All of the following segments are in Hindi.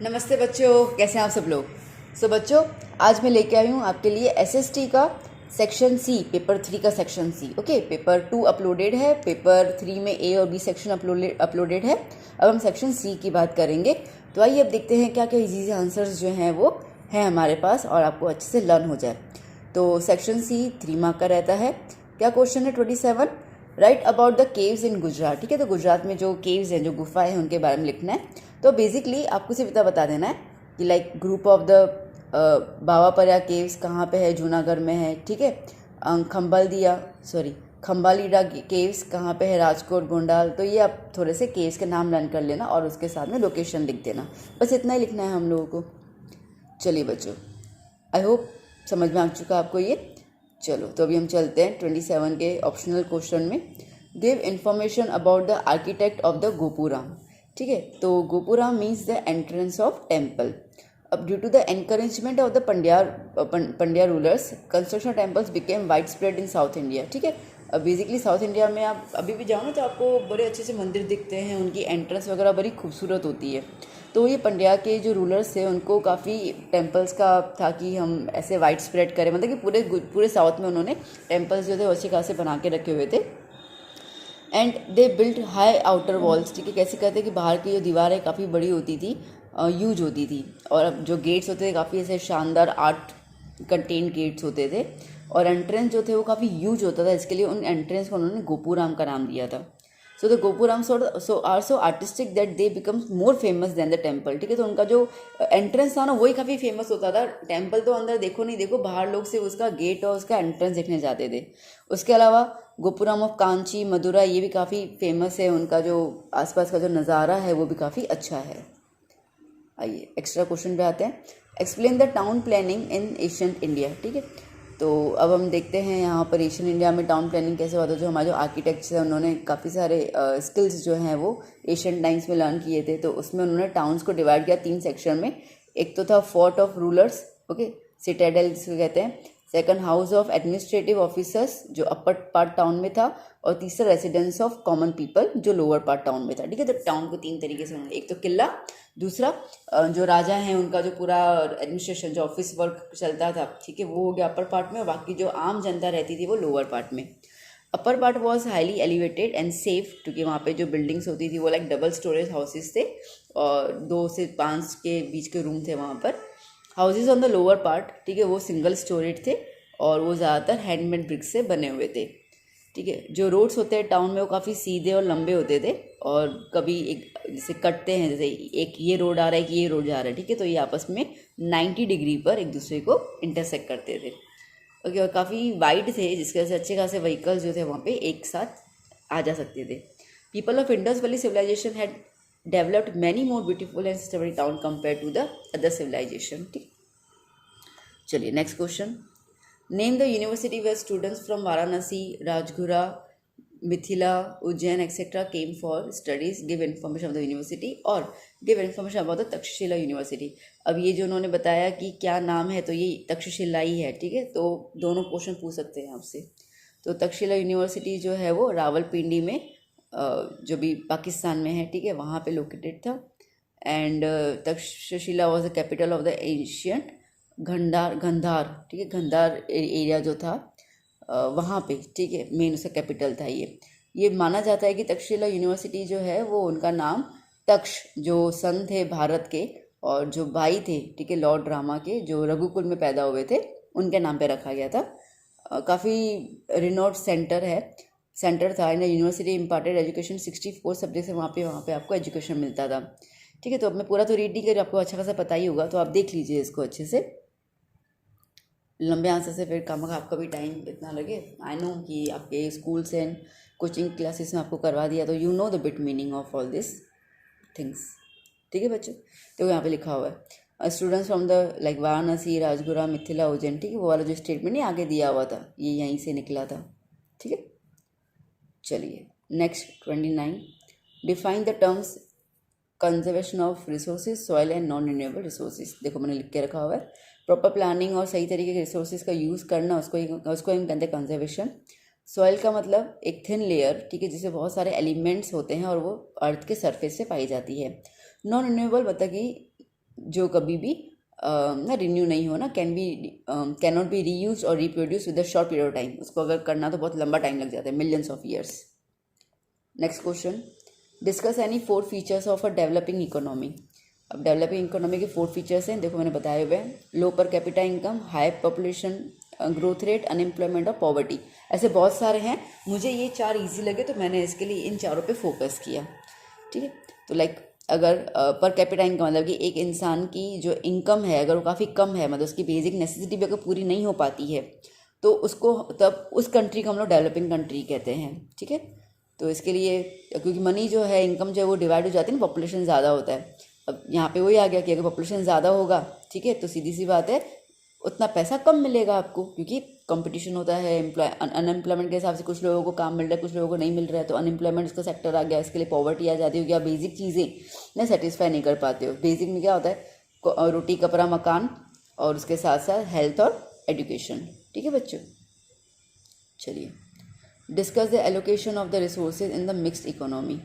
नमस्ते बच्चों, कैसे हैं आप सब लोग। बच्चों, आज मैं लेके आई हूँ आपके लिए एसएसटी का सेक्शन सी, पेपर 3 का section C. Okay, paper 2 uploaded है, पेपर 3 में ए और बी सेक्शन अपलोडेड है। अब हम सेक्शन सी की बात करेंगे। तो आइए अब देखते हैं क्या क्या इजी आंसर्स जो हैं वो हैं हमारे पास और आपको अच्छे से लर्न हो जाए। तो सेक्शन सी 3 मार्क का रहता है। क्या क्वेश्चन है 27, राइट अबाउट द केव्स इन गुजरात। ठीक है, तो गुजरात में जो केव्स हैं, जो गुफाएं हैं, उनके बारे में लिखना है। तो बेसिकली आपको सिर्फ इतना बता देना है कि like group of the Bavapara caves कहाँ पे है, जूनागढ़ में है। ठीक है, खम्बालीडा केव्स कहाँ पे है, राजकोट, गोंडाल। तो ये आप थोड़े से केव्स के नाम लर्न कर लेना और उसके साथ में लोकेशन लिख देना। बस इतना ही लिखना है हम लोगों को। चलिए बच्चों, आई होप समझ में आ चुका आपको ये। चलो तो अभी हम चलते हैं 27 के ऑप्शनल क्वेश्चन में। Give information about the architect of the gopuram. ठीक है, तो gopuram means the entrance of temple. अब due to the encouragement of the Pandya rulers, construction temples became widespread in South India. ठीक है, अब बेसिकली साउथ इंडिया में आप अभी भी जाओ ना तो आपको बड़े अच्छे से मंदिर दिखते हैं, उनकी एंट्रेंस वगैरह बड़ी खूबसूरत होती है। तो ये पंड्या के जो रूलर्स थे उनको काफ़ी टेम्पल्स का था कि हम ऐसे वाइड स्प्रेड करें, मतलब कि पूरे साउथ में उन्होंने टेम्पल्स जो थे अच्छे खासे बना के रखे हुए थे। And they built high outer walls. ठीक है, कैसे कहते हैं कि बाहर की जो दीवारें काफ़ी बड़ी होती थी, यूज होती थी, और अब जो गेट्स होते थे काफ़ी ऐसे शानदार आर्ट कंटेन गेट्स होते थे, और एंट्रेंस जो थे वो काफ़ी यूज होता था। इसके लिए उन एंट्रेंस को उन्होंने गोपुराम का नाम दिया था। So the gopuram are so artistic that they becomes more famous than the temple. ठीक है, तो उनका जो एंट्रेंस था ना वही काफ़ी फेमस होता था। टेम्पल तो अंदर देखो नहीं देखो, बाहर लोग सिर्फ उसका गेट और उसका एंट्रेंस देखने जाते थे। उसके अलावा गोपुराम ऑफ कांची, मदुरा, ये भी काफ़ी फेमस है। उनका जो आसपास का जो नज़ारा है वो भी काफ़ी अच्छा है। आइए एक्स्ट्रा क्वेश्चन पे आते हैं। Explain the town planning in ancient India. ठीक है, तो अब हम देखते हैं यहाँ पर एशियन इंडिया में टाउन प्लानिंग कैसे होता है। जो हमारे जो आर्किटेक्ट्स हैं उन्होंने काफ़ी सारे स्किल्स जो हैं वो एशियन टाइम्स में लर्न किए थे। तो उसमें उन्होंने टाउन्स को डिवाइड किया 3 सेक्शन में। एक तो था fort of rulers, okay, Citadel जिसको कहते हैं। Second, house of administrative officers जो अपर पार्ट टाउन में था। और तीसरा, रेसिडेंस ऑफ कॉमन पीपल जो लोअर पार्ट टाउन में था। ठीक है, तो टाउन को 3 तरीके से उन्होंने, एक तो किला, दूसरा जो राजा हैं उनका जो पूरा एडमिनिस्ट्रेशन जो ऑफिस वर्क चलता था, ठीक है, वो हो गया अपर पार्ट में, और बाकी जो आम जनता रहती थी वो लोअर पार्ट में। Upper part was highly elevated and safe, क्योंकि वहाँ पे जो बिल्डिंग्स होती थी वो लाइक डबल स्टोरेज हाउसेस थे, और 2 से 5 के बीच के रूम थे वहाँ पर। Houses on the lower part, ठीक है, वो सिंगल स्टोरेज थे और वो ज़्यादातर हैंडमेड ब्रिक्स से बने हुए थे। ठीक है, जो रोड्स होते हैं टाउन में वो काफ़ी सीधे और लंबे होते थे, और कभी एक जैसे कटते हैं, जैसे एक ये रोड आ रहा है कि ये रोड जा रहा है, ठीक है, तो ये आपस में 90 डिग्री पर एक दूसरे को इंटरसेक्ट करते थे। ओके, और काफ़ी वाइड थे जिसकी वजह से अच्छे खासे व्हीकल्स जो थे वहाँ पे एक साथ आ जा सकते थे। People of Indus valley civilisation had developed many more beautiful and systematic town compare to the other civilisation. ठीक, चलिए next question. Name the university where students from Varanasi, Rajgura, Mithila, Ujjain etcetera came for studies. Give information of the university और give information about the Takshashila university. अब ये जो उन्होंने बताया कि क्या नाम है, तो ये तक्षशिला ही है। ठीक है, तो दोनों क्वेश्चन पूछ सकते हैं आपसे। तो तक्षशिला यूनिवर्सिटी जो है वो रावलपिंडी में, जो भी पाकिस्तान में है, ठीक है, वहाँ पे लोकेटेड था। And Takshashila was the capital of the ancient Gandhar. ठीक है, गंधार एरिया जो था वहाँ पे, ठीक है, मेन उसका कैपिटल था। ये माना जाता है कि तक्षशिला यूनिवर्सिटी जो है वो उनका नाम तक्ष, जो सन थे भारत के और जो भाई थे, ठीक है, लॉर्ड रामा के, जो रघुकुल में पैदा हुए थे, उनके नाम पे रखा गया था। काफ़ी रिनोट सेंटर था। In university imparted education 64 subject है वहाँ पे आपको एजुकेशन मिलता था। ठीक है, तो अब मैं पूरा तो रीड नहीं कर, आपको अच्छा खासा पता ही होगा, तो आप देख लीजिए इसको अच्छे से। लंबे आंसर से फिर कम आपका भी टाइम इतना लगे। आई नो कि आपके स्कूल्स एंड कोचिंग क्लासेस में आपको करवा दिया, तो you know the bit meaning of all this things. ठीक है बच्चों, तो यहाँ पे लिखा हुआ है students from the like Varanasi, Rajgura, Mithila, Ujjain. ठीक है, वो वाला जो स्टेटमेंट नहीं आगे दिया हुआ था, ये यहीं से निकला था। ठीक है, चलिए next 29। Define the terms conservation of resources, soil and non renewable resources. देखो मैंने लिख के रखा हुआ है। प्रॉपर प्लानिंग और सही तरीके के रिसोर्सेज का यूज़ करना, उसको हम कहते हैं कंजर्वेशन। सॉइल का मतलब एक थिन लेयर, ठीक है, जिससे बहुत सारे एलिमेंट्स होते हैं और वो अर्थ के सरफेस से पाई जाती है। नॉन रिन्यूएबल मतलब कि जो कभी भी ना रिन्यू नहीं हो ना, कैन नॉट बी रीयूज और reproduce with a short period of time. उसको अगर करना तो बहुत लंबा टाइम लग जाता है, millions of years. Next question, discuss any 4 features of a developing economy. अब डेवलपिंग इकोनॉमी के 4 फीचर्स हैं, देखो मैंने बताए हुए हैं। Low per capita income, high population growth rate, unemployment और पॉवर्टी। ऐसे बहुत सारे हैं, मुझे ये 4 इजी लगे तो मैंने इसके लिए इन चारों पे फोकस किया। ठीक है, तो लाइक अगर पर कैपिटा इनकम मतलब कि एक इंसान की जो इनकम है अगर वो काफ़ी कम है, मतलब उसकी बेसिक नेसेसिटी भी अगर पूरी नहीं हो पाती है, तो उसको तब उस कंट्री को हम लोग डेवलपिंग कंट्री कहते हैं। ठीक है, तो इसके लिए क्योंकि मनी जो है, इनकम जो है वो डिवाइड हो जाती है ना, पॉपुलेशन ज़्यादा होता है। अब यहाँ पे वही आ गया कि अगर पॉपुलेशन ज़्यादा होगा, ठीक है, तो सीधी सी बात है उतना पैसा कम मिलेगा आपको, क्योंकि कंपटीशन होता है। अनएम्प्लॉयमेंट के हिसाब से कुछ लोगों को काम मिल रहा है, कुछ लोगों को नहीं मिल रहा है, तो अनएम्प्लॉयमेंट इसका सेक्टर आ गया। इसके लिए पॉवर्टी आ जाती है क्योंकि आप बेसिक चीज़ें ना सेटिस्फाई नहीं कर पाते हो। बेसिक में क्या होता है, रोटी कपड़ा मकान और उसके साथ साथ हेल्थ और एजुकेशन। ठीक है बच्चों, चलिए discuss the allocation of the resources in the mixed economy.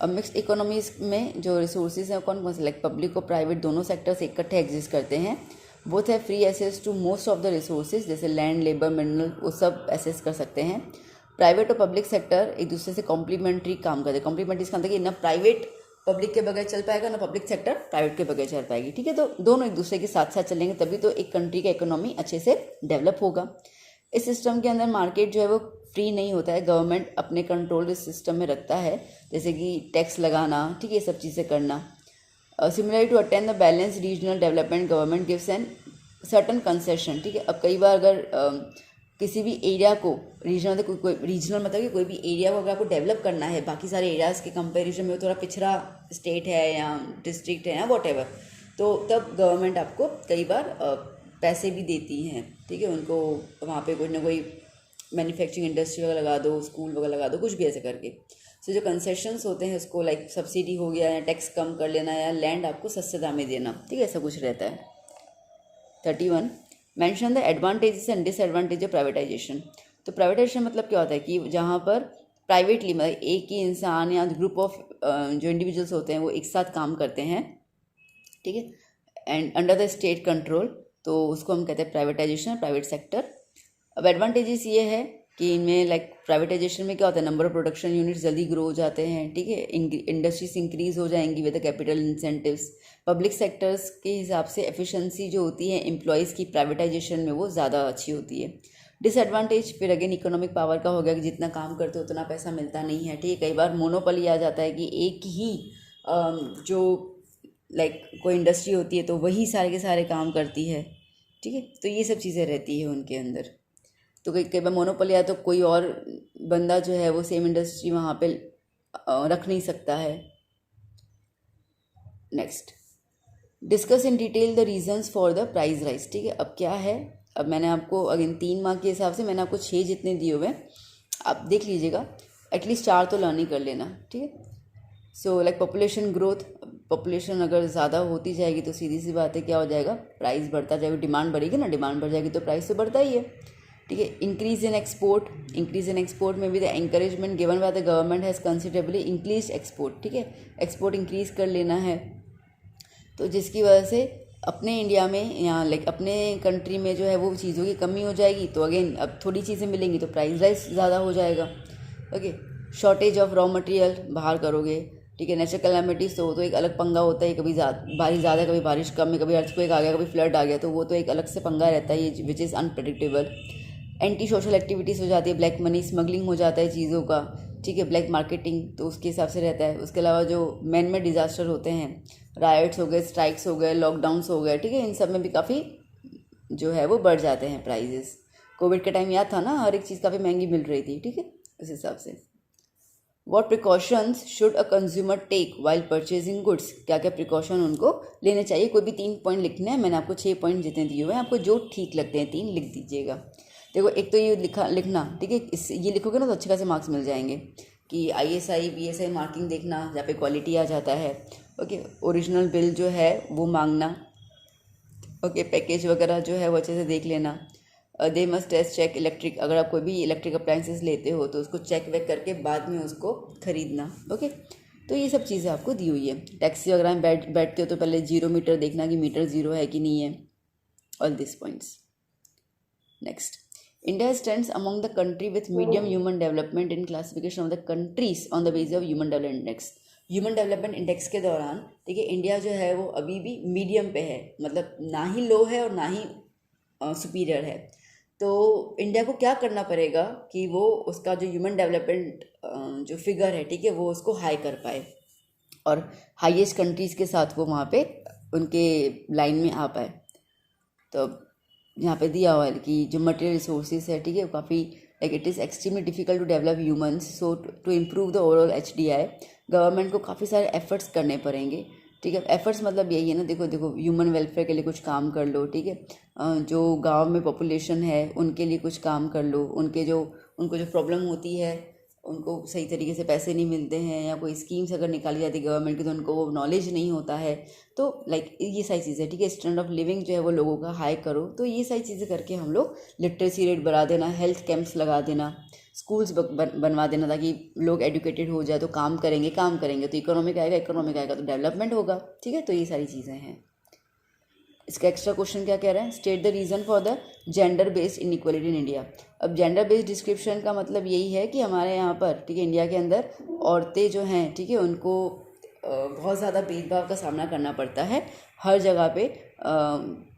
अब मिक्स्ड इकोनॉमीज में जो रिसोर्सेज हैं कौन कौन से, लाइक पब्लिक और प्राइवेट दोनों सेक्टर्स इकट्ठे एग्जिस्ट करते हैं। बोथ है free access to most of the resources, जैसे लैंड, लेबर, मिनरल, वो सब एसेस कर सकते हैं। प्राइवेट और पब्लिक सेक्टर एक दूसरे से कॉम्प्लीमेंट्री काम करते हैं। कॉम्प्लीमेंट्री इसका मतलब कि ना प्राइवेट पब्लिक के बगैर चल पाएगा, ना पब्लिक सेक्टर प्राइवेट के बगैर चल पाएगी। ठीक है, तो दोनों एक दूसरे के साथ साथ चलेंगे तभी तो एक कंट्री का इकोनॉमी अच्छे से डेवलप होगा। इस सिस्टम के अंदर मार्केट जो है वो फ्री नहीं होता है, गवर्नमेंट अपने कंट्रोल इस सिस्टम में रखता है, जैसे कि टैक्स लगाना, ठीक है, ये सब चीज़ें करना। Similarly to attend the balance regional development, government gives an certain concession. ठीक है, अब कई बार अगर किसी भी एरिया को रीजनल, कोई रीजनल मतलब कि कोई भी एरिया को अगर आपको डेवलप करना है बाकी सारे एरियाज़ के कंपेरिजन में, वो थोड़ा पिछड़ा स्टेट है या डिस्ट्रिक्ट है या वॉट एवर, तो तब गवर्नमेंट आपको कई बार पैसे भी देती हैं। ठीक है, उनको वहाँ पे कोई ना कोई मैन्युफैक्चरिंग इंडस्ट्री वगैरह लगा दो, स्कूल वगैरह लगा दो, कुछ भी ऐसे करके। सो जो कंसेशंस होते हैं उसको लाइक सब्सिडी हो गया या टैक्स कम कर लेना या लैंड आपको सस्ते दाम में देना। ठीक है, ऐसा कुछ रहता है। 31 mention the advantages and disadvantage of privatisation. तो प्राइवेटाइजेशन मतलब क्या होता है कि जहाँ पर प्राइवेटली मतलब एक ही इंसान या ग्रुप ऑफ जो इंडिविजुअल्स होते हैं वो एक साथ काम करते हैं, ठीक है, and under the state control, तो उसको हम कहते हैं प्राइवेटाइजेशन, प्राइवेट सेक्टर। अब एडवांटेजेस ये है कि इनमें लाइक प्राइवेटाइजेशन में क्या होता है, नंबर ऑफ प्रोडक्शन यूनिट्स जल्दी ग्रो हो जाते हैं। ठीक है, इंडस्ट्रीज इंक्रीज हो जाएंगी with the capital incentives. Public sectors के हिसाब से एफिशिएंसी जो होती है एम्प्लॉयज़ की प्राइवेटाइजेशन में वो ज़्यादा अच्छी होती है। डिसएडवांटेज फिर अगेन इकोनॉमिक पावर का हो गया कि जितना काम करते हो उतना पैसा मिलता नहीं है। ठीक है, कई बार मोनोपोली आ जाता है कि एक ही जो लाइक कोई इंडस्ट्री होती है तो वही सारे के सारे काम करती है। ठीक है, तो ये सब चीज़ें रहती है उनके अंदर। तो कई बार मोनोपोली आया तो कोई और बंदा जो है वो सेम इंडस्ट्री वहाँ पे रख नहीं सकता है। Next, discuss in detail the reasons for the price rise. ठीक है, अब क्या है, अब मैंने आपको अगेन 3 मार्क के हिसाब से मैंने आपको 6 जितने दिए हुए हैं, आप देख लीजिएगा, एटलीस्ट 4 तो लर्न ही कर लेना। ठीक है, so like population growth, population अगर ज़्यादा होती जाएगी तो सीधी सी बात है क्या हो जाएगा, प्राइस बढ़ता जाएगा, डिमांड बढ़ेगी ना, डिमांड बढ़ जाएगी तो प्राइस तो बढ़ता ही है। ठीक है, increase in export, increase in export में भी the encouragement given by the government has considerably increase export. ठीक है, एक्सपोर्ट इंक्रीज कर लेना है, तो जिसकी वजह से अपने इंडिया में या लाइक अपने कंट्री में जो है वो चीज़ों की कमी हो जाएगी, तो अगेन अब थोड़ी चीज़ें मिलेंगी तो प्राइस राइज ज़्यादा हो जाएगा। Okay, shortage of raw material बाहर करोगे। ठीक है, नेचुरल कैलामिटीज़ तो एक अलग पंगा होता है, कभी बारिश ज़्यादा, कभी बारिश कम है, कभी अर्थक्वेक आ गया, कभी फ्लड आ गया, तो वो तो एक अलग से पंगा रहता है, ये which is unpredictable. Anti social activities हो जाती है, ब्लैक मनी स्मगलिंग हो जाता है चीज़ों का। ठीक है, ब्लैक मार्केटिंग, तो उसके हिसाब से रहता है। उसके अलावा जो मैन मेड डिज़ास्टर होते हैं, राइट्स हो गए, स्ट्राइक्स हो गए, लॉकडाउन्स हो गए, ठीक है, इन सब में भी काफ़ी जो है वो बढ़ जाते हैं प्राइजेस। कोविड के टाइम याद था ना, हर एक चीज़ काफ़ी महंगी मिल रही थी। ठीक है, उस हिसाब से what precautions should a consumer take while purchasing goods, क्या क्या प्रिकॉशन उनको लेने चाहिए। कोई भी 3 पॉइंट लिखने हैं, मैंने आपको 6 पॉइंट जितने दिए हुए हैं, आपको जो ठीक लगते हैं 3 लिख दीजिएगा। देखो, एक तो ये लिखना, ठीक है, इस ये लिखोगे ना तो अच्छे खासे मार्क्स मिल जाएंगे कि ISI BSI मार्किंग देखना, जहाँ पे क्वालिटी आ जाता है। ओके, ओरिजिनल बिल जो है वो मांगना। ओके, पैकेज वगैरह जो है वो अच्छे से देख लेना। They must test check electric, अगर आप कोई भी इलेक्ट्रिक अप्लाइंसेस लेते हो तो उसको चेक वेक करके बाद में उसको ख़रीदना। ओके, तो ये सब चीज़ें आपको दी हुई है। टैक्सी वगैरह में बैठते हो तो पहले 0 मीटर देखना कि मीटर 0 है कि नहीं है, all this points. Next, India stands among the country with medium human development in classification of the countries on the basis of Human Development Index. Human development index के दौरान देखिए इंडिया जो है वो अभी भी मीडियम पे है, मतलब ना ही लो है और ना ही सुपीरियर है। तो इंडिया को क्या करना पड़ेगा कि वो उसका जो ह्यूमन डेवलपमेंट जो फिगर है, ठीक है, वो उसको हाई कर पाए और हाईएस्ट कंट्रीज़ के साथ वो वहाँ पे उनके लाइन में आ पाए। तो यहाँ पे दिया हुआ है कि जो मटेरियल रिसोर्सेज है, ठीक है, काफ़ी like it is extremely difficult to develop humans, so to improve the overall HDI government को काफ़ी सारे एफर्ट्स करने पड़ेंगे, ठीक है। एफर्ट्स मतलब यही है ना, देखो ह्यूमन वेलफेयर के लिए कुछ काम कर लो, ठीक है, जो गांव में पॉपुलेशन है उनके लिए कुछ काम कर लो, उनको जो प्रॉब्लम होती है, उनको सही तरीके से पैसे नहीं मिलते हैं या कोई स्कीम्स अगर निकाली जाती है गवर्नमेंट की तो उनको वो नॉलेज नहीं होता है, तो लाइक ये सारी चीज़ें, ठीक है, स्टैंडर्ड ऑफ लिविंग जो है वो लोगों का हाई करो। तो ये सारी चीज़ें करके हम लोग लिटरेसी रेट बढ़ा देना, हेल्थ कैंप्स लगा देना, स्कूल्स बनवा देना ताकि लोग एजुकेटेड हो जाए, तो काम करेंगे तो इकोनॉमिक आएगा तो डेवलपमेंट होगा, ठीक है। तो ये सारी चीज़ें हैं। इसका एक्स्ट्रा क्वेश्चन क्या कह रहा है, state the reason for the gender based inequality in India. अब जेंडर बेस्ड डिस्क्रिप्शन का मतलब यही है कि हमारे यहाँ पर, ठीक है, इंडिया के अंदर औरतें जो हैं, ठीक है, उनको बहुत ज़्यादा भेदभाव का सामना करना पड़ता है हर जगह पे।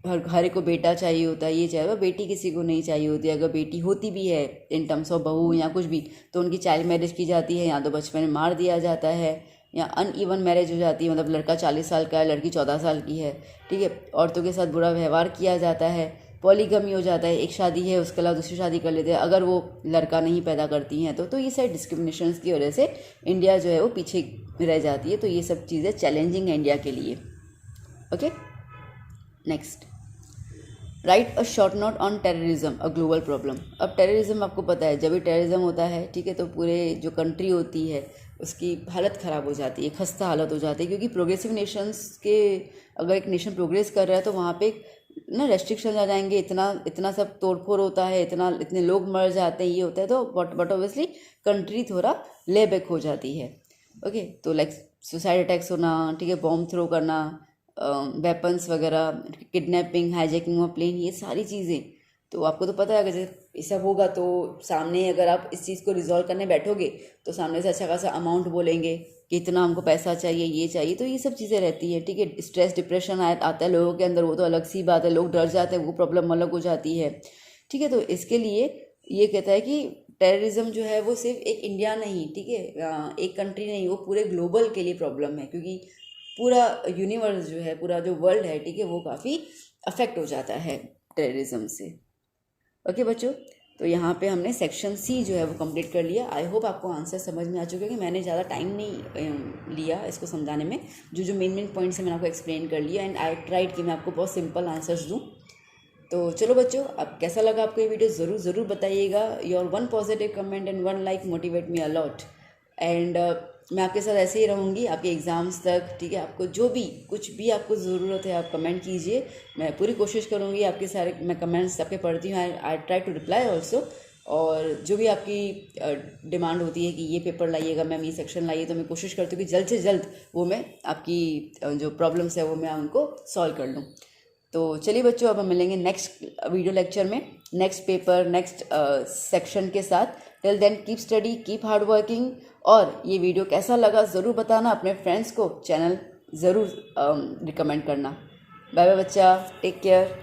हर एक को बेटा चाहिए होता है, ये चाहिए, बेटी किसी को नहीं चाहिए होती। अगर बेटी होती भी है इन टर्म्स ऑफ बहू या कुछ भी, तो उनकी चाइल्ड मैरिज की जाती है, या तो बचपन में मार दिया जाता है, या अनइवन मैरिज हो जाती है, मतलब लड़का 40 साल का है, लड़की 14 साल की है, ठीक है। औरतों के साथ बुरा व्यवहार किया जाता है, पॉलीगमी हो जाता है, एक शादी है उसके अलावा दूसरी शादी कर लेते हैं अगर वो लड़का नहीं पैदा करती हैं तो ये सारी डिस्क्रिमिनेशन की वजह से इंडिया जो है वो पीछे रह जाती है। तो ये सब चीज़ें चैलेंजिंग है इंडिया के लिए। Okay, next, right a short note on terrorism a global problem. अब टेररिज्म आपको पता है, जब भी टेररिज्म होता है, ठीक है, तो पूरे जो कंट्री होती है उसकी हालत ख़राब हो जाती है, खस्ता हालत हो जाती है, क्योंकि प्रोग्रेसिव नेशंस के अगर एक नेशन प्रोग्रेस कर रहा है तो वहाँ पे ना रेस्ट्रिक्शन आ जाएंगे, इतना सब तोड़फोड़ होता है, इतने लोग मर जाते हैं, ये होता है, तो बट ऑब्वियसली कंट्री थोड़ा ले बैक हो जाती है। ओके, तो लाइक सुसाइड अटैक्स होना, ठीक है, बॉम्ब थ्रो करना, वेपन्स वगैरह, किडनैपिंग, हाईजैकिंग ऑफ प्लेन, ये सारी चीज़ें तो आपको तो पता है। अगर ये सब होगा तो सामने अगर आप इस चीज़ को रिजॉल्व करने बैठोगे तो सामने से अच्छा खासा अमाउंट बोलेंगे कि इतना हमको पैसा चाहिए, ये चाहिए, तो ये सब चीज़ें रहती है, ठीक है। स्ट्रेस डिप्रेशन आता है लोगों के अंदर, वो तो अलग सी बात है, लोग डर जाते हैं, वो प्रॉब्लम अलग हो जाती है, ठीक है। तो इसके लिए ये कहता है कि टेररिज्म जो है वो सिर्फ एक इंडिया नहीं, ठीक है, एक कंट्री नहीं, वो पूरे ग्लोबल के लिए प्रॉब्लम है, क्योंकि पूरा यूनिवर्स जो है, पूरा जो वर्ल्ड है, ठीक है, वो काफ़ी अफेक्ट हो जाता है टेररिज्म से। ओके बच्चों, तो यहाँ पे हमने सेक्शन C जो है वो कंप्लीट कर लिया। आई होप आपको आंसर समझ में आ चुके हैं कि मैंने ज़्यादा टाइम नहीं लिया इसको समझाने में, जो मेन पॉइंट्स है मैंने आपको एक्सप्लेन कर लिया, एंड आई ट्राइड कि मैं आपको बहुत सिंपल आंसर्स दूँ। तो चलो बच्चों, अब कैसा लगा आपको ये वीडियो ज़रूर बताइएगा। Your 1 positive comment and 1 like motivate me a lot, and मैं आपके साथ ऐसे ही रहूँगी आपके एग्ज़ाम्स तक, ठीक है। आपको जो भी कुछ भी आपको ज़रूरत है आप कमेंट कीजिए, मैं पूरी कोशिश करूँगी आपके सारे, मैं कमेंट्स आपके पढ़ती हूँ, I try to reply also. और जो भी आपकी डिमांड होती है कि ये पेपर लाइएगा मैम, ये सेक्शन लाइए, तो मैं कोशिश करती हूँ कि जल्द से जल्द वो मैं आपकी जो प्रॉब्लम्स है वो मैं उनको सॉल्व कर लूँ। तो चलिए बच्चों, अब हम मिलेंगे नेक्स्ट वीडियो लेक्चर में, नेक्स्ट पेपर, नेक्स्ट सेक्शन के साथ। Till then keep study, keep hard working, और ये वीडियो कैसा लगा ज़रूर बताना, अपने फ्रेंड्स को चैनल ज़रूर रिकमेंड करना। बाय बाय बच्चा, टेक केयर।